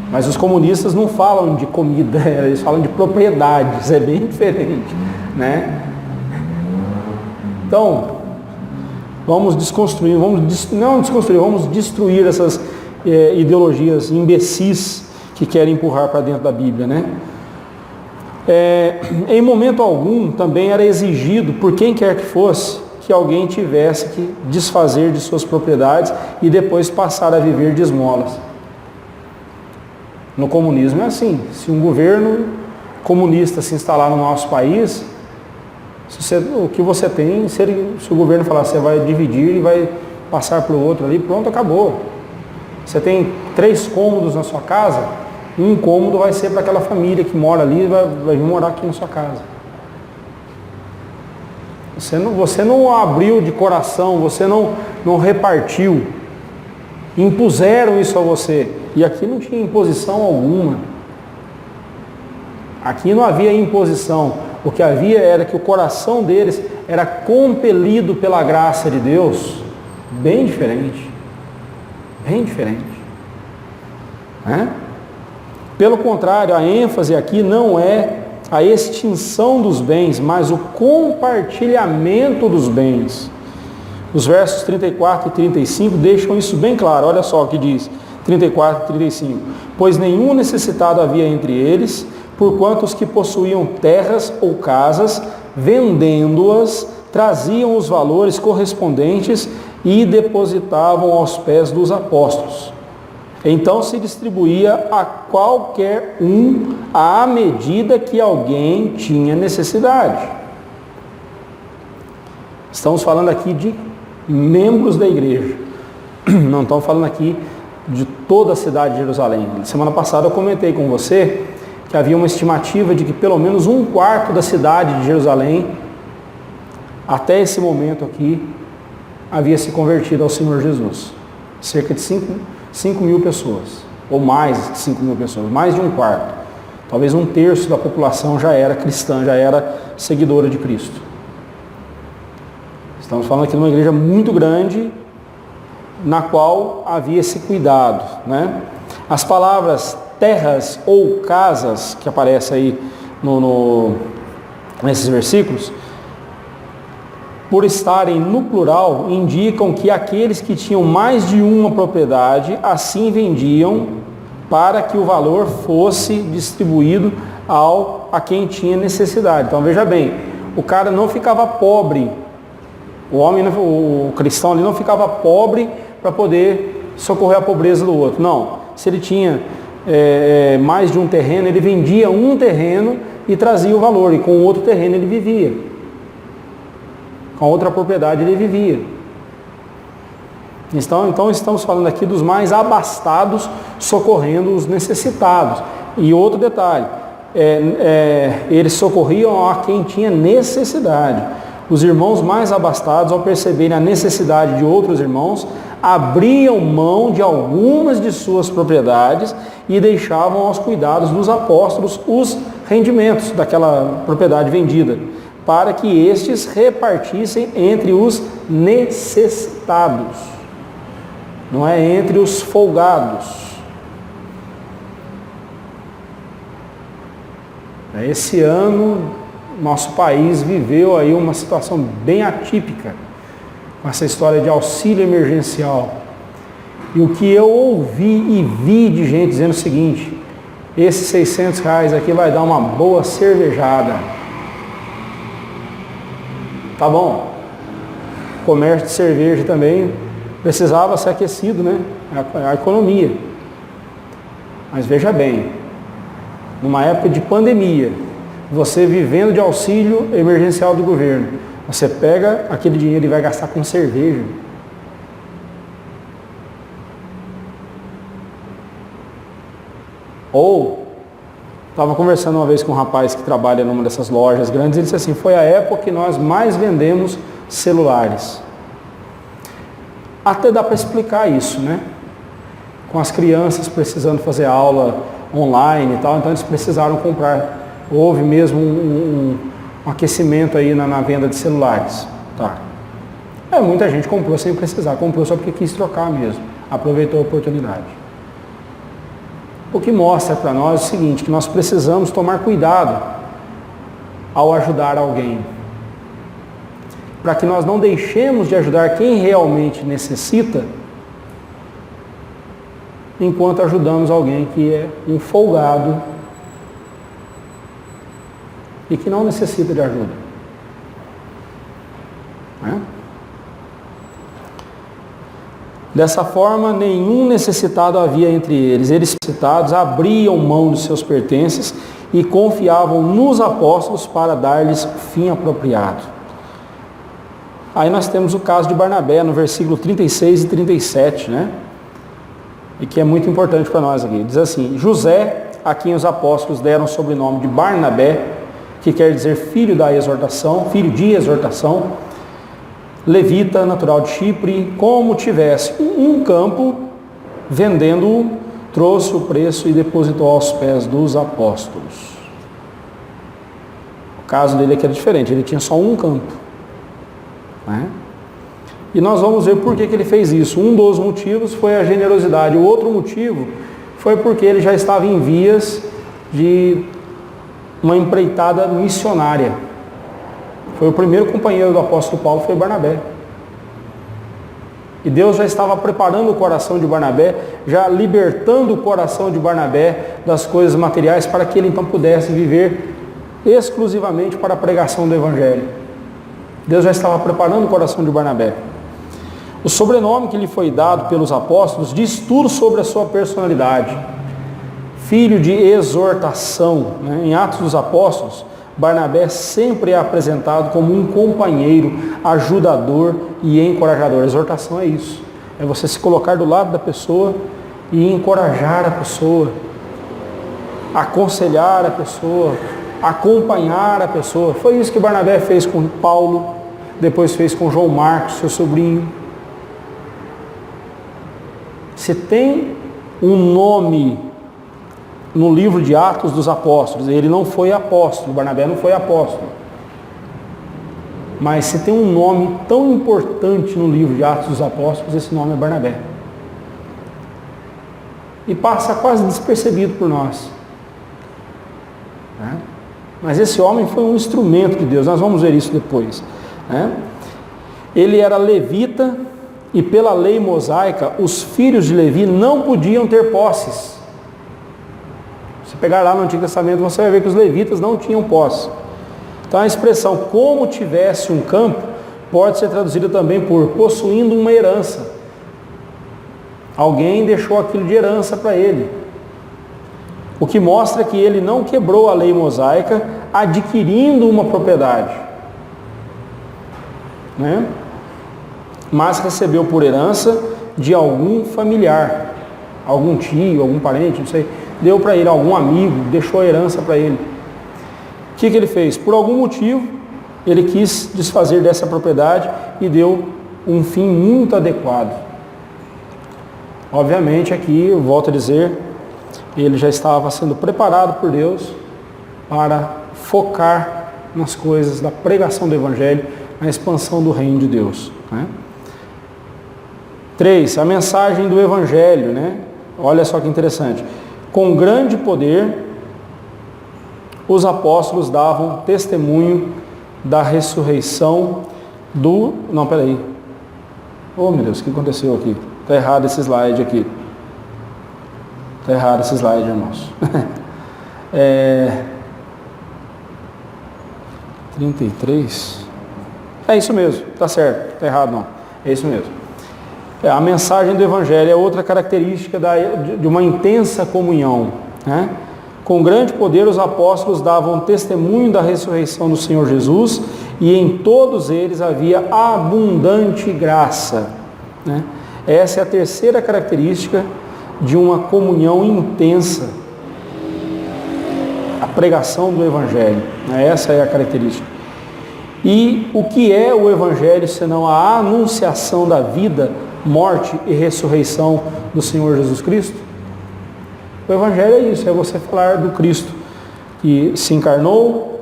Mas os comunistas não falam de comida, eles falam de propriedades, é bem diferente, né? Então, vamos desconstruir, vamos destruir essas ideologias imbecis que querem empurrar para dentro da Bíblia, né? Em momento algum, também era exigido, por quem quer que fosse, que alguém tivesse que desfazer de suas propriedades e depois passar a viver de esmolas. No comunismo é assim, se um governo comunista se instalar no nosso país, o que você tem, se o governo falar, você vai dividir e vai passar para o outro ali, pronto, acabou. Você tem 3 cômodos na sua casa, um cômodo vai ser para aquela família que mora ali e vai vir morar aqui na sua casa. Você não abriu de coração, você não repartiu. Impuseram isso a você. E aqui não tinha imposição alguma. Aqui não havia imposição. O que havia era que o coração deles era compelido pela graça de Deus. Bem diferente. Bem diferente. Né? Pelo contrário, a ênfase aqui não é a extinção dos bens, mas o compartilhamento dos bens. Os versos 34 e 35 deixam isso bem claro. Olha só o que diz, 34 e 35. Pois nenhum necessitado havia entre eles, porquanto os que possuíam terras ou casas, vendendo-as, traziam os valores correspondentes e depositavam aos pés dos apóstolos. Então se distribuía a qualquer um à medida que alguém tinha necessidade. Estamos falando aqui de membros da igreja. Não estamos falando aqui de toda a cidade de Jerusalém. Semana passada eu comentei com você que havia uma estimativa de que pelo menos 1/4 da cidade de Jerusalém, até esse momento aqui, havia se convertido ao Senhor Jesus. Cerca de 5 mil pessoas, ou mais de 5 mil pessoas, mais de 1/4. Talvez 1/3 da população já era cristã, já era seguidora de Cristo. Estamos falando aqui de uma igreja muito grande, na qual havia esse cuidado, né? As palavras terras ou casas, que aparecem aí nesses versículos, por estarem no plural, indicam que aqueles que tinham mais de uma propriedade, assim vendiam para que o valor fosse distribuído a quem tinha necessidade. Então veja bem, o cara não ficava pobre, o cristão ali não ficava pobre para poder socorrer a pobreza do outro. Não, se ele tinha mais de um terreno, ele vendia um terreno e trazia o valor, e com o outro terreno ele vivia. Com a outra propriedade ele vivia. Então estamos falando aqui dos mais abastados socorrendo os necessitados. E outro detalhe, eles socorriam a quem tinha necessidade. Os irmãos mais abastados, ao perceberem a necessidade de outros irmãos, abriam mão de algumas de suas propriedades e deixavam aos cuidados dos apóstolos os rendimentos daquela propriedade vendida. para que estes repartissem entre os necessitados, não é entre os folgados. Esse ano, nosso país viveu aí uma situação bem atípica, com essa história de auxílio emergencial. E o que eu ouvi e vi de gente dizendo o seguinte: esses R$600 aqui vai dar uma boa cervejada. Tá bom. O comércio de cerveja também precisava ser aquecido, né? A economia. Mas veja bem, numa época de pandemia, você vivendo de auxílio emergencial do governo, você pega aquele dinheiro e vai gastar com cerveja. Ou, estava conversando uma vez com um rapaz que trabalha numa dessas lojas grandes, ele disse assim: foi a época que nós mais vendemos celulares. Até dá para explicar isso, né? Com as crianças precisando fazer aula online e tal, então eles precisaram comprar. Houve mesmo um aquecimento aí na venda de celulares. Tá. Muita gente comprou sem precisar, comprou só porque quis trocar mesmo, aproveitou a oportunidade. O que mostra para nós é o seguinte, que nós precisamos tomar cuidado ao ajudar alguém, para que nós não deixemos de ajudar quem realmente necessita, enquanto ajudamos alguém que é um folgado e que não necessita de ajuda. Dessa forma, nenhum necessitado havia entre eles. Eles necessitados abriam mão dos seus pertences e confiavam nos apóstolos para dar-lhes o fim apropriado. Aí nós temos o caso de Barnabé, no versículo 36 e 37, né? E que é muito importante para nós aqui. Diz assim: José, a quem os apóstolos deram o sobrenome de Barnabé, que quer dizer filho da exortação, filho de exortação, levita, natural de Chipre, como tivesse um campo, vendendo-o, trouxe o preço e depositou aos pés dos apóstolos. O caso dele aqui era diferente, ele tinha só um campo, né? E nós vamos ver por que ele fez isso. Um dos motivos foi a generosidade, o outro motivo foi porque ele já estava em vias de uma empreitada missionária. Foi o primeiro companheiro do apóstolo Paulo, foi Barnabé. E Deus já estava preparando o coração de Barnabé, já libertando o coração de Barnabé das coisas materiais, para que ele então pudesse viver exclusivamente para a pregação do Evangelho. Deus já estava preparando o coração de Barnabé. O sobrenome que lhe foi dado pelos apóstolos diz tudo sobre a sua personalidade. Filho de exortação, né? Em Atos dos Apóstolos, Barnabé sempre é apresentado como um companheiro, ajudador e encorajador. Exortação é isso. É você se colocar do lado da pessoa e encorajar a pessoa, aconselhar a pessoa, acompanhar a pessoa. Foi isso que Barnabé fez com Paulo, depois fez com João Marcos, seu sobrinho. Se tem um nome no livro de Atos dos Apóstolos, ele não foi apóstolo, Barnabé não foi apóstolo. Mas se tem um nome tão importante no livro de Atos dos Apóstolos, esse nome é Barnabé. E passa quase despercebido por nós. Mas esse homem foi um instrumento de Deus, nós vamos ver isso depois. Ele era levita e pela lei mosaica, os filhos de Levi não podiam ter posses. Se pegar lá no Antigo Testamento, você vai ver que os levitas não tinham posse. Então a expressão como tivesse um campo pode ser traduzida também por possuindo uma herança. Alguém deixou aquilo de herança para ele. O que mostra que ele não quebrou a lei mosaica adquirindo uma propriedade, né? Mas recebeu por herança de algum familiar, algum tio, algum parente, não sei, deu para ele, algum amigo, deixou a herança para ele. O que ele fez? Por algum motivo, ele quis desfazer dessa propriedade e deu um fim muito adequado. Obviamente aqui, eu volto a dizer, ele já estava sendo preparado por Deus para focar nas coisas da pregação do Evangelho, na expansão do reino de Deus. Né? 3. A mensagem do Evangelho. Né? Olha só que interessante. Com grande poder, os apóstolos davam testemunho da ressurreição do... Não, peraí. Oh, meu Deus, o que aconteceu aqui? Está errado esse slide aqui. Está errado esse slide, irmãos. 33. É isso mesmo, está certo. Está errado não. É isso mesmo. A mensagem do Evangelho é outra característica de uma intensa comunhão. Né? Com grande poder os apóstolos davam testemunho da ressurreição do Senhor Jesus e em todos eles havia abundante graça. Né? Essa é a terceira característica de uma comunhão intensa. A pregação do Evangelho. Né? Essa é a característica. E o que é o Evangelho senão a anunciação da vida, morte e ressurreição do Senhor Jesus Cristo? O Evangelho é isso, é você falar do Cristo que se encarnou,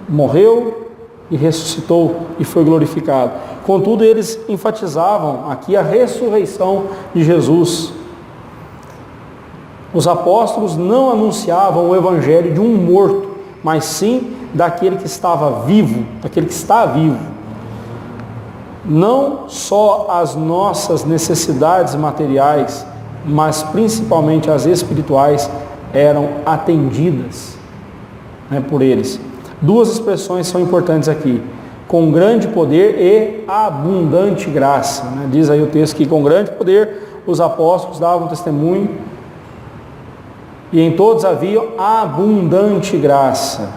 morreu e ressuscitou e foi glorificado. Contudo, eles enfatizavam aqui a ressurreição de Jesus. Os apóstolos não anunciavam o Evangelho de um morto, mas sim daquele que estava vivo, daquele que está vivo. Não só as nossas necessidades materiais, mas principalmente as espirituais, eram atendidas, né, por eles. Duas expressões são importantes aqui: com grande poder e abundante graça. Né? Diz aí o texto que com grande poder os apóstolos davam testemunho e em todos havia abundante graça.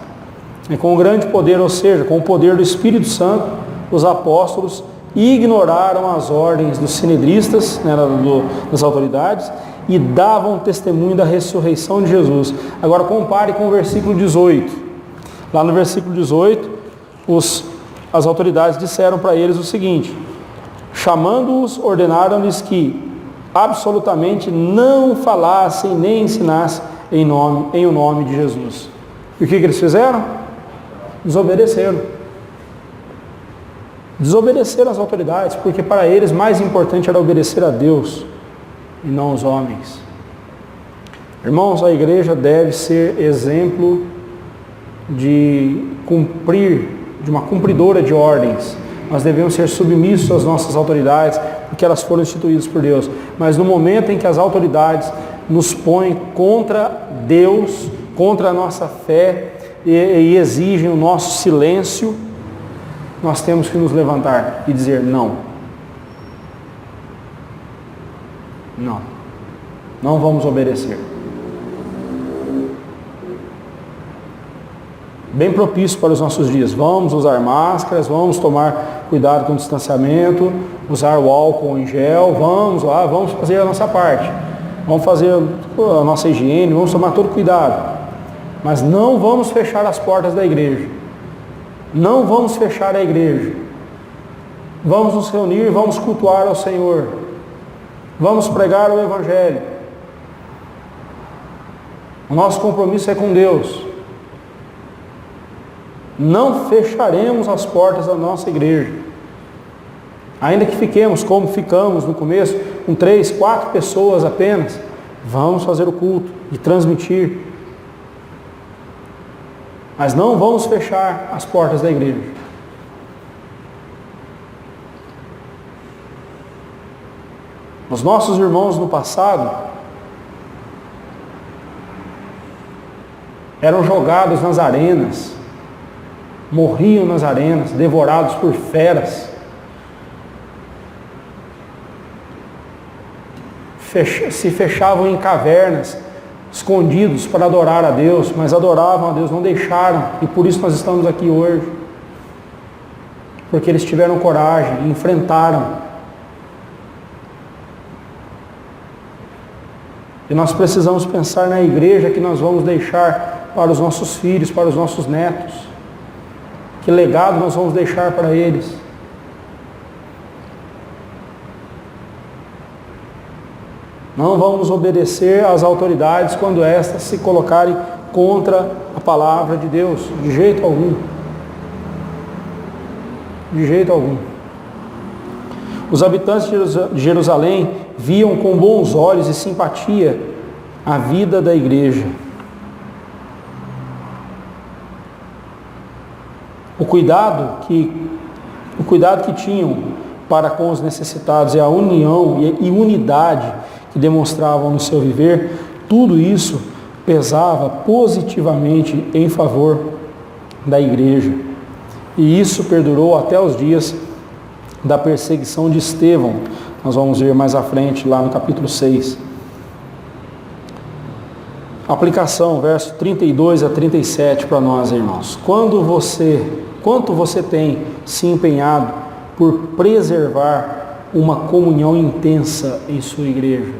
E com grande poder, ou seja, com o poder do Espírito Santo, os apóstolos ignoraram as ordens dos sinedristas, né, das autoridades, e davam testemunho da ressurreição de Jesus. Agora compare com o versículo 18. Lá no versículo 18, as autoridades disseram para eles o seguinte: chamando-os, ordenaram-lhes que absolutamente não falassem nem ensinassem em o nome de Jesus. E o que eles fizeram? Desobedeceram. Desobedeceram as autoridades, porque para eles mais importante era obedecer a Deus e não aos homens. Irmãos, a igreja deve ser exemplo de uma cumpridora de ordens. Nós devemos ser submissos às nossas autoridades, porque elas foram instituídas por Deus. Mas no momento em que as autoridades nos põem contra Deus, contra a nossa fé e exigem o nosso silêncio, nós temos que nos levantar e dizer não. Não. Não vamos obedecer. Bem propício para os nossos dias. Vamos usar máscaras, vamos tomar cuidado com o distanciamento, usar o álcool em gel, vamos lá, vamos fazer a nossa parte. Vamos fazer a nossa higiene, vamos tomar todo cuidado. Mas não vamos fechar as portas da igreja. Não vamos fechar a igreja. Vamos nos reunir e vamos cultuar ao Senhor. Vamos pregar o Evangelho. O nosso compromisso é com Deus. Não fecharemos as portas da nossa igreja. Ainda que fiquemos como ficamos no começo, com 3, 4 pessoas apenas, vamos fazer o culto e transmitir. Mas não vamos fechar as portas da igreja. Os nossos irmãos no passado eram jogados nas arenas, morriam nas arenas, devorados por feras. Se fechavam em cavernas, escondidos para adorar a Deus, mas adoravam a Deus, não deixaram, e por isso nós estamos aqui hoje. Porque eles tiveram coragem, enfrentaram. E nós precisamos pensar na igreja que nós vamos deixar para os nossos filhos, para os nossos netos. Que legado nós vamos deixar para eles. Não vamos obedecer às autoridades quando estas se colocarem contra a palavra de Deus, de jeito algum. De jeito algum. Os habitantes de Jerusalém viam com bons olhos e simpatia a vida da igreja. O cuidado que tinham para com os necessitados e a união e unidade que demonstravam no seu viver, tudo isso pesava positivamente em favor da igreja. E isso perdurou até os dias da perseguição de Estevão. Nós vamos ver mais à frente, lá no capítulo 6. Aplicação, verso 32 a 37 para nós, irmãos. Quanto você tem se empenhado por preservar uma comunhão intensa em sua igreja?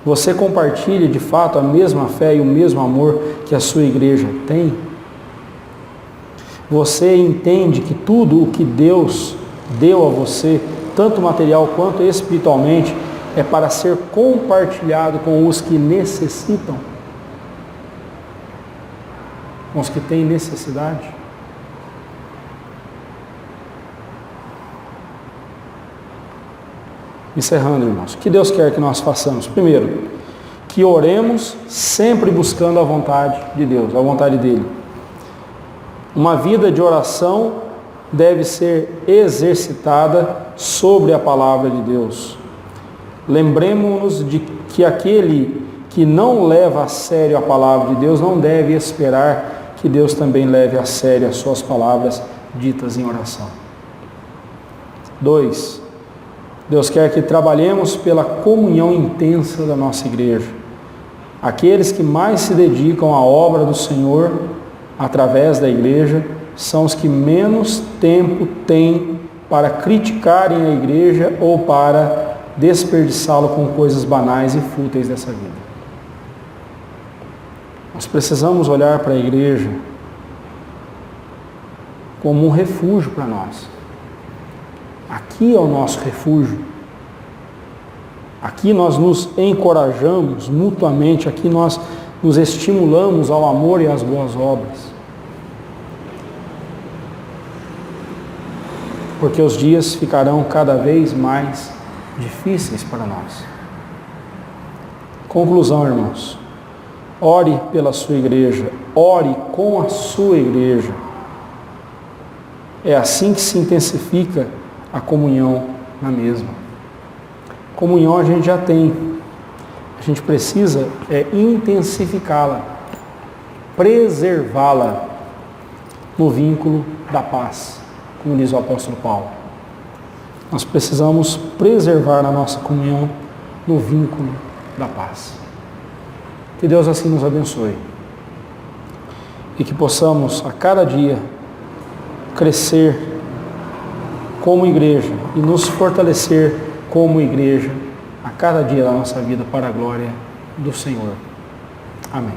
Você compartilha de fato a mesma fé e o mesmo amor que a sua igreja tem? Você entende que tudo o que Deus deu a você, tanto material quanto espiritualmente, é para ser compartilhado com os que necessitam? Com os que têm necessidade? Encerrando, irmãos, o que Deus quer que nós façamos? Primeiro, que oremos sempre buscando a vontade de Deus, a vontade dEle. Uma vida de oração deve ser exercitada sobre a palavra de Deus. Lembremos-nos de que aquele que não leva a sério a palavra de Deus não deve esperar que Deus também leve a sério as suas palavras ditas em oração. 2. Deus quer que trabalhemos pela comunhão intensa da nossa igreja. Aqueles que mais se dedicam à obra do Senhor através da igreja são os que menos tempo têm para criticarem a igreja ou para desperdiçá-lo com coisas banais e fúteis dessa vida. Nós precisamos olhar para a igreja como um refúgio para nós. Aqui é o nosso refúgio. Aqui nós nos encorajamos mutuamente, aqui nós nos estimulamos ao amor e às boas obras. Porque os dias ficarão cada vez mais difíceis para nós. Conclusão, irmãos. Ore pela sua igreja, ore com a sua igreja. É assim que se intensifica a comunhão na mesma. Comunhão a gente já tem. A gente precisa intensificá-la, preservá-la no vínculo da paz, como diz o apóstolo Paulo. Nós precisamos preservar a nossa comunhão no vínculo da paz. Que Deus assim nos abençoe. E que possamos a cada dia crescer como igreja e nos fortalecer como igreja a cada dia da nossa vida para a glória do Senhor. Amém.